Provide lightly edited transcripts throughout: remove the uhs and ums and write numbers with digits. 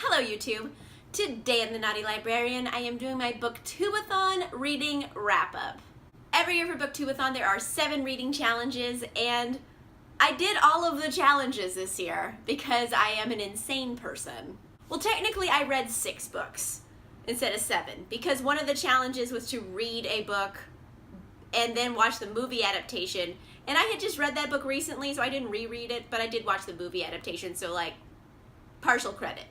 Hello YouTube! Today in the Naughty Librarian I am doing my BookTube-A-Thon reading wrap-up. Every year for BookTube-A-Thon there are 7 reading challenges, and I did all of the challenges this year because I am an insane person. Well, technically I read 6 books instead of 7 because one of the challenges was to read a book and then watch the movie adaptation, and I had just read that book recently so I didn't reread it, but I did watch the movie adaptation, so like partial credit.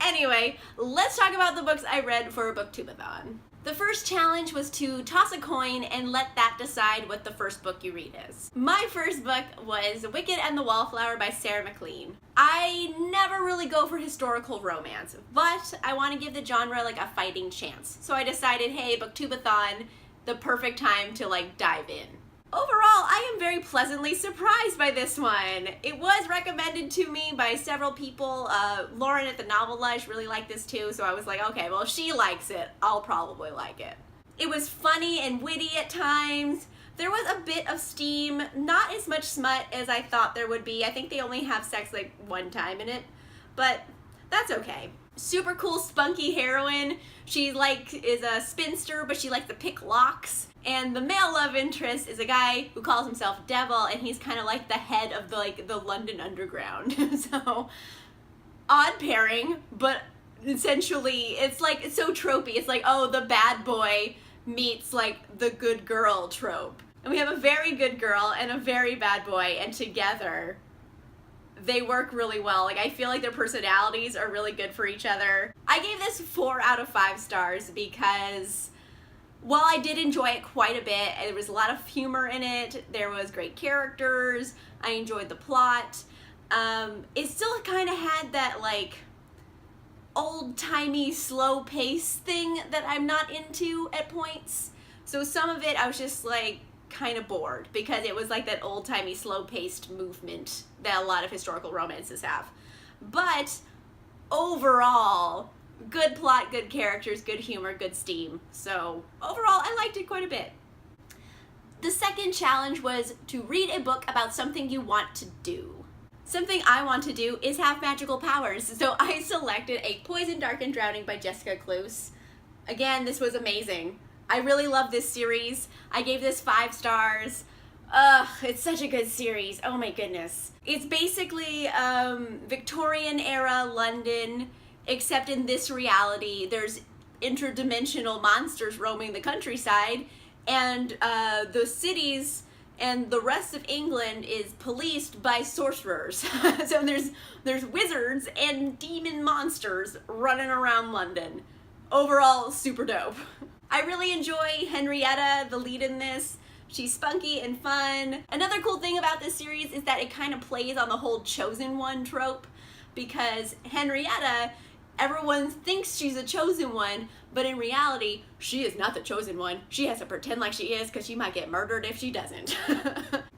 Anyway, let's talk about the books I read for BookTube-A-Thon. The first challenge was to toss a coin and let that decide what the first book you read is. My first book was Wicked and the Wallflower by Sarah MacLean. I never really go for historical romance, but I want to give the genre like a fighting chance. So I decided, hey, BookTube-A-Thon, the perfect time to like dive in. Overall, I am very pleasantly surprised by this one. It was recommended to me by several people. Lauren at the Novel Lush really liked this too, so I was like, okay, well if she likes it, I'll probably like it. It was funny and witty at times. There was a bit of steam, not as much smut as I thought there would be. I think they only have sex like one time in it, but that's okay. Super cool, spunky heroine. She is a spinster, but she likes to pick locks. And the male love interest is a guy who calls himself Devil, and he's kind of like the head of the London Underground. So, odd pairing, but essentially it's so tropey. It's like, oh, the bad boy meets like the good girl trope. And we have a very good girl and a very bad boy, and together they work really well. Like, I feel like their personalities are really good for each other. I gave this 4 out of 5 stars because while I did enjoy it quite a bit, there was a lot of humor in it, there was great characters, I enjoyed the plot, it still kind of had that like old-timey slow pace thing that I'm not into at points. So some of it I was just like kind of bored because it was like that old-timey slow-paced movement that a lot of historical romances have. But overall, good plot, good characters, good humor, good steam. So overall, I liked it quite a bit. The second challenge was to read a book about something you want to do. Something I want to do is have magical powers, so I selected A Poison, Darkened, Drowning by Jessica Cluse. Again, this was amazing. I really love this series. I gave this 5 stars. Ugh, it's such a good series. Oh my goodness. It's basically Victorian era London, except in this reality there's interdimensional monsters roaming the countryside, and the cities and the rest of England is policed by sorcerers. So there's wizards and demon monsters running around London. Overall, super dope. I really enjoy Henrietta, the lead in this. She's spunky and fun. Another cool thing about this series is that it kind of plays on the whole chosen one trope, because Henrietta, everyone thinks she's a chosen one, but in reality, she is not the chosen one. She has to pretend like she is because she might get murdered if she doesn't.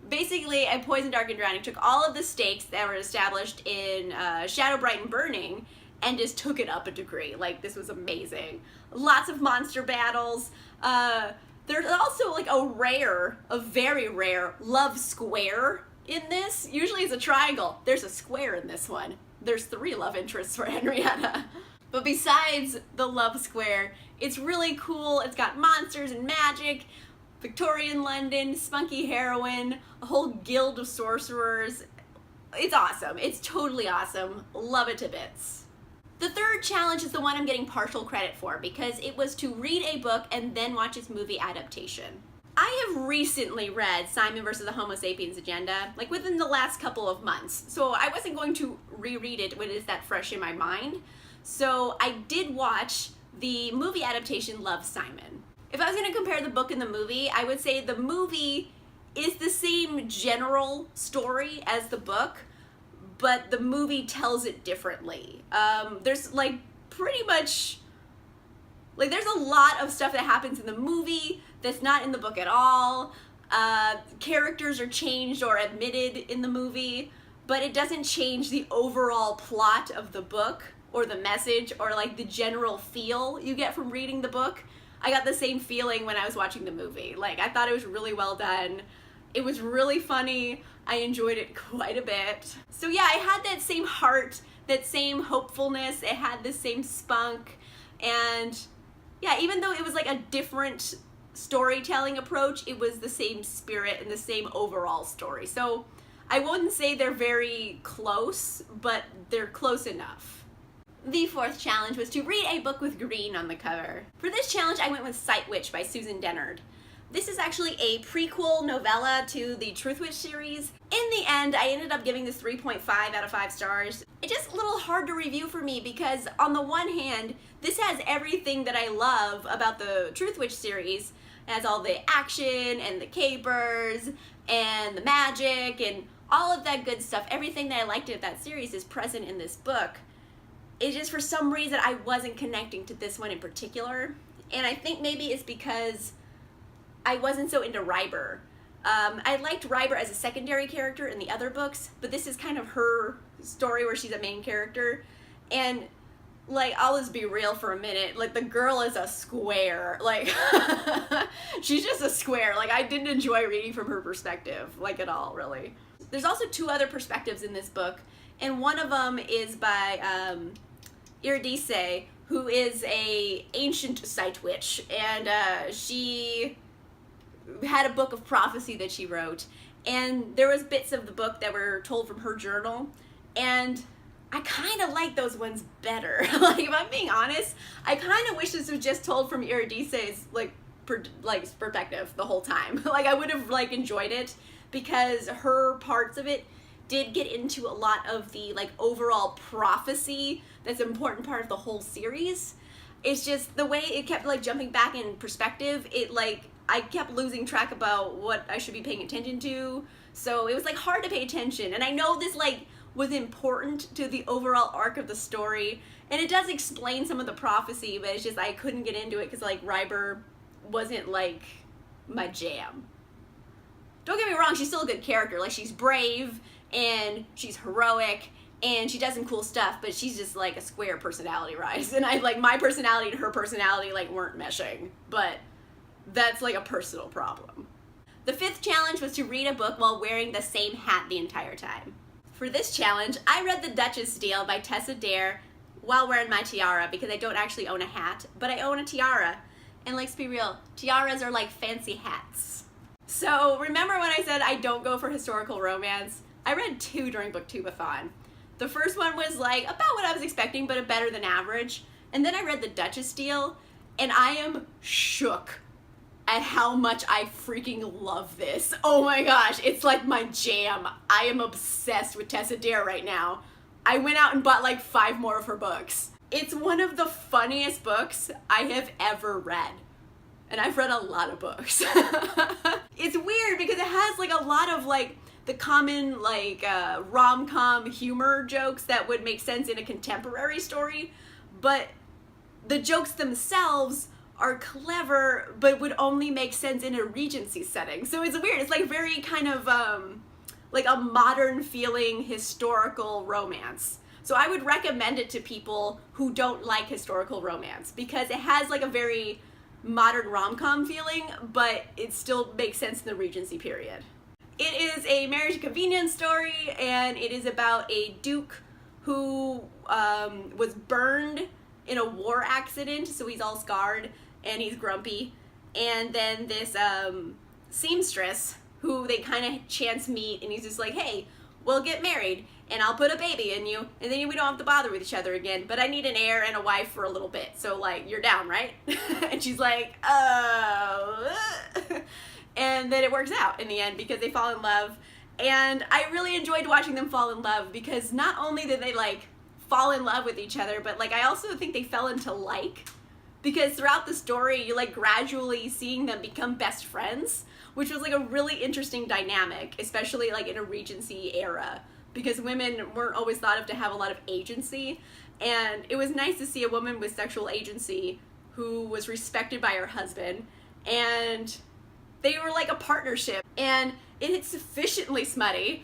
Basically, A Poison, Darkened, Drowning took all of the stakes that were established in Shadow, Bright, and Burning and just took it up a degree. Like, this was amazing. Lots of monster battles. There's also like a very rare love square in this. Usually it's a triangle. There's a square in this one. There's 3 love interests for Henrietta. But besides the love square, it's really cool. It's got monsters and magic, Victorian London, spunky heroine, a whole guild of sorcerers. It's awesome. It's totally awesome. Love it to bits. The third challenge is the one I'm getting partial credit for because it was to read a book and then watch its movie adaptation. I have recently read Simon vs. the Homo Sapiens Agenda, like within the last couple of months, so I wasn't going to reread it when it's that fresh in my mind. So I did watch the movie adaptation Love, Simon. If I was going to compare the book and the movie, I would say the movie is the same general story as the book, but the movie tells it differently. There's like pretty much, like there's a lot of stuff that happens in the movie that's not in the book at all. Characters are changed or omitted in the movie, but it doesn't change the overall plot of the book or the message or like the general feel you get from reading the book. I got the same feeling when I was watching the movie. Like, I thought it was really well done. It was really funny. I enjoyed it quite a bit. So yeah, I had that same heart, that same hopefulness, it had the same spunk, and yeah, even though it was like a different storytelling approach, it was the same spirit and the same overall story. So I wouldn't say they're very close, but they're close enough. The fourth challenge was to read a book with green on the cover. For this challenge, I went with Sight Witch by Susan Dennard. This is actually a prequel novella to the Truth Witch series. In the end, I ended up giving this 3.5 out of 5 stars. It's just a little hard to review for me because on the one hand, this has everything that I love about the Truth Witch series. It has all the action and the capers and the magic and all of that good stuff. Everything that I liked of that series is present in this book. It's just for some reason I wasn't connecting to this one in particular. And I think maybe it's because I wasn't so into Ryber. I liked Ryber as a secondary character in the other books, but this is kind of her story where she's a main character. And like, I'll just be real for a minute, like the girl is a square, like she's just a square. Like I didn't enjoy reading from her perspective, like at all, really. There's also 2 other perspectives in this book, and one of them is by Eurydice, who is a ancient sight witch, and she had a book of prophecy that she wrote, and there was bits of the book that were told from her journal, and I kind of like those ones better. Like, if I'm being honest, I kind of wish this was just told from Eurydice's perspective the whole time. Like, I would have like enjoyed it because her parts of it did get into a lot of the like overall prophecy that's an important part of the whole series. It's just the way it kept like jumping back in perspective, it like I kept losing track about what I should be paying attention to, so it was like hard to pay attention. And I know this like was important to the overall arc of the story, and it does explain some of the prophecy, but it's just I couldn't get into it because like Ryber wasn't like my jam. Don't get me wrong, she's still a good character. Like, she's brave and she's heroic and she does some cool stuff, but she's just like a square personality-wise, and I like my personality and her personality like weren't meshing, but that's like a personal problem. The 5th challenge was to read a book while wearing the same hat the entire time. For this challenge, I read The Duchess Deal by Tessa Dare while wearing my tiara because I don't actually own a hat, but I own a tiara. And let's be real, tiaras are like fancy hats. So remember when I said I don't go for historical romance? I read 2 during BookTube-A-Thon. The first one was like about what I was expecting, but a better than average. And then I read The Duchess Deal, and I am shook at how much I freaking love this. Oh my gosh, it's like my jam. I am obsessed with Tessa Dare right now. I went out and bought like 5 more of her books. It's one of the funniest books I have ever read. And I've read a lot of books. It's weird because it has like a lot of like the common like rom-com humor jokes that would make sense in a contemporary story, but the jokes themselves are clever but would only make sense in a Regency setting. So it's weird. It's like very kind of like a modern feeling historical romance. So I would recommend it to people who don't like historical romance because it has like a very modern rom-com feeling, but it still makes sense in the Regency period. It is a marriage convenience story, and it is about a duke who was burned in a war accident, so he's all scarred and he's grumpy. And then this seamstress who they kind of chance meet, and he's just like, hey, we'll get married and I'll put a baby in you and then we don't have to bother with each other again, but I need an heir and a wife for a little bit, so like, you're down, right? And she's like, oh. And then it works out in the end because they fall in love. And I really enjoyed watching them fall in love because not only did they like fall in love with each other, but like I also think they fell into like, because throughout the story you like gradually seeing them become best friends, which was like a really interesting dynamic, especially like in a Regency era, because women weren't always thought of to have a lot of agency. And it was nice to see a woman with sexual agency who was respected by her husband, and they were like a partnership, and it's sufficiently smutty.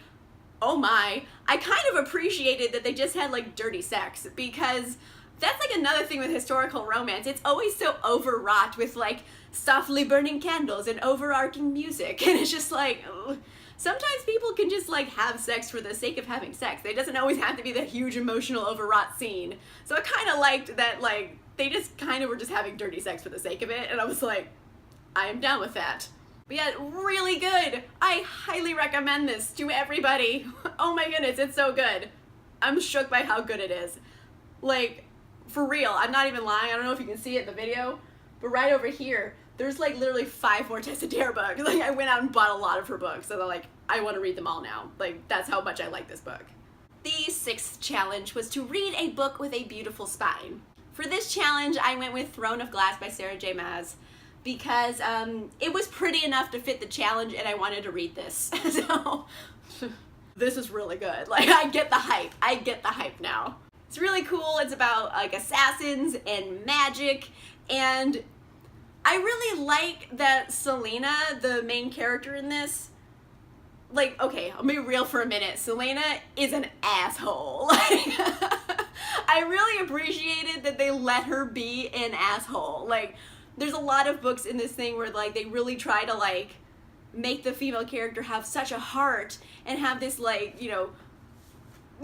Oh my, I kind of appreciated that they just had like dirty sex, because that's like another thing with historical romance. It's always so overwrought with like softly burning candles and overarching music, and it's just like, ugh. sometimes people can just like have sex for the sake of having sex. It doesn't always have to be that huge emotional overwrought scene. So I kind of liked that like they just kind of were just having dirty sex for the sake of it, and I was like, I am down with that. But yeah, really good. I highly recommend this to everybody. Oh my goodness, it's so good. I'm shook by how good it is. Like, for real, I'm not even lying. I don't know if you can see it in the video, but right over here, there's like literally 5 more Tessa Dare books. Like, I went out and bought a lot of her books, so like, I want to read them all now. Like, that's how much I like this book. The 6th challenge was to read a book with a beautiful spine. For this challenge, I went with Throne of Glass by Sarah J. Maas because it was pretty enough to fit the challenge, and I wanted to read this. So, this is really good. Like, I get the hype. I get the hype now. It's really cool. It's about like assassins and magic, and I really like that Selena, the main character in this, like, okay, I'll be real for a minute. Selena is an asshole. Like, I really appreciated that they let her be an asshole. Like, there's a lot of books in this thing where like they really try to like make the female character have such a heart and have this like, you know,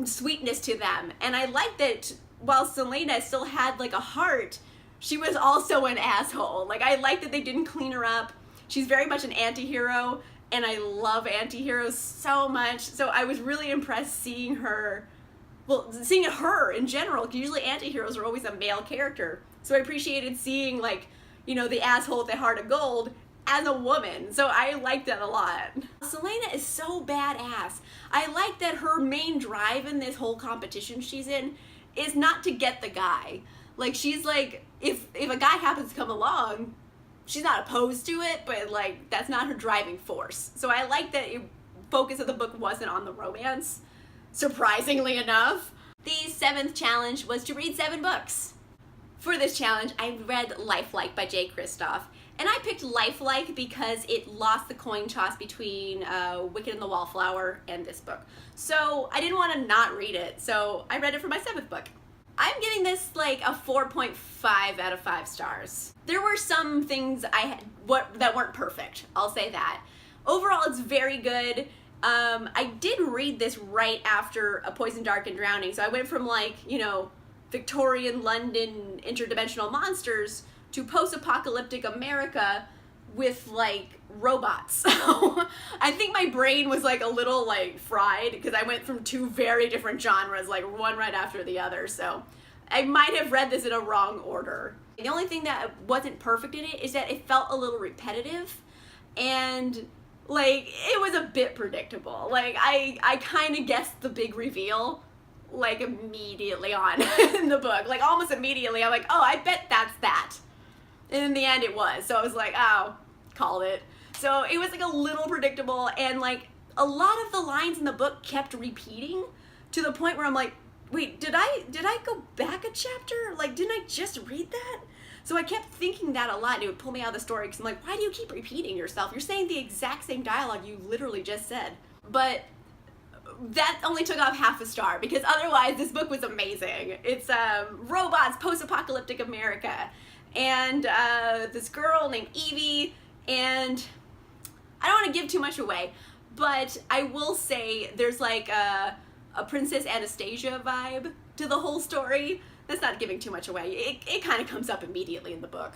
sweetness to them. And I like that while Selena still had like a heart, she was also an asshole. Like, I like that they didn't clean her up. She's very much an anti-hero, and I love anti-heroes so much. So I was really impressed seeing her, well, seeing her in general. Usually anti-heroes are always a male character. So I appreciated seeing like, you know, the asshole with the heart of gold as a woman. So I liked that a lot. Selena is so badass. I like that her main drive in this whole competition she's in is not to get the guy. Like, she's like, if a guy happens to come along, she's not opposed to it, but like, that's not her driving force. So I like that the focus of the book wasn't on the romance, surprisingly enough. The 7th challenge was to read 7 books. For this challenge, I read Lifelike by Jay Kristoff. And I picked Lifelike because it lost the coin toss between Wicked and the Wallflower and this book. So I didn't want to not read it, so I read it for my 7th book. I'm giving this like a 4.5 out of 5 stars. There were some things that weren't perfect, I'll say that. Overall, it's very good. I did read this right after A Poison, Darkened, Drowning, so I went from like, you know, Victorian London interdimensional monsters to post-apocalyptic America with like robots. So I think my brain was like a little like fried because I went from 2 very different genres, like one right after the other. So I might have read this in a wrong order. The only thing that wasn't perfect in it is that it felt a little repetitive, and like it was a bit predictable. Like I kind of guessed the big reveal like immediately on in the book, like almost immediately. I'm like, oh, I bet that's that. And in the end it was. So I was like, oh, called it. So it was like a little predictable, and like a lot of the lines in the book kept repeating to the point where I'm like, wait, did I go back a chapter? Like, didn't I just read that? So I kept thinking that a lot, and it would pull me out of the story because I'm like, why do you keep repeating yourself? You're saying the exact same dialogue you literally just said. But that only took off half a star because otherwise this book was amazing. It's robots, post-apocalyptic America, and this girl named Evie, and I don't want to give too much away, but I will say there's like a Princess Anastasia vibe to the whole story. That's not giving too much away. It kind of comes up immediately in the book.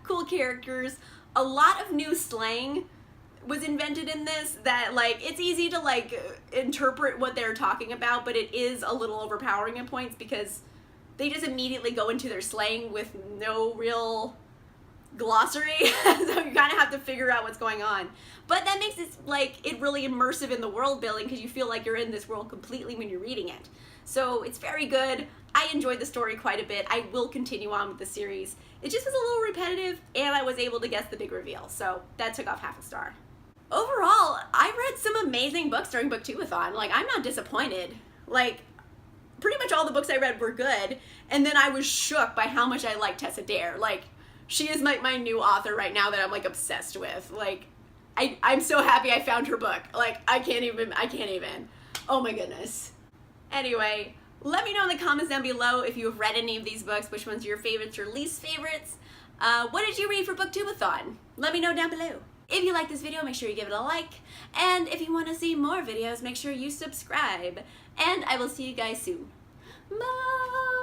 Cool characters, a lot of new slang was invented in this that like it's easy to like interpret what they're talking about, but it is a little overpowering at points because they just immediately go into their slang with no real glossary. So you kind of have to figure out what's going on, but that makes it like it really immersive in the world building because you feel like you're in this world completely when you're reading it. So it's very good. I enjoyed the story quite a bit. I will continue on with the series. It just was a little repetitive, and I was able to guess the big reveal, so that took off half a star. Overall, I read some amazing books during BookTube-A-Thon. Like, I'm not disappointed. Like, pretty much all the books I read were good, and then I was shook by how much I like Tessa Dare. Like, she is like my new author right now that I'm like obsessed with. Like, I'm so happy I found her book. Like, I can't even. Oh my goodness. Anyway, let me know in the comments down below if you have read any of these books, which ones are your favorites or least favorites. What did you read for BookTube-A-Thon? Let me know down below. If you like this video, make sure you give it a like. And if you want to see more videos, make sure you subscribe. And I will see you guys soon. Bye!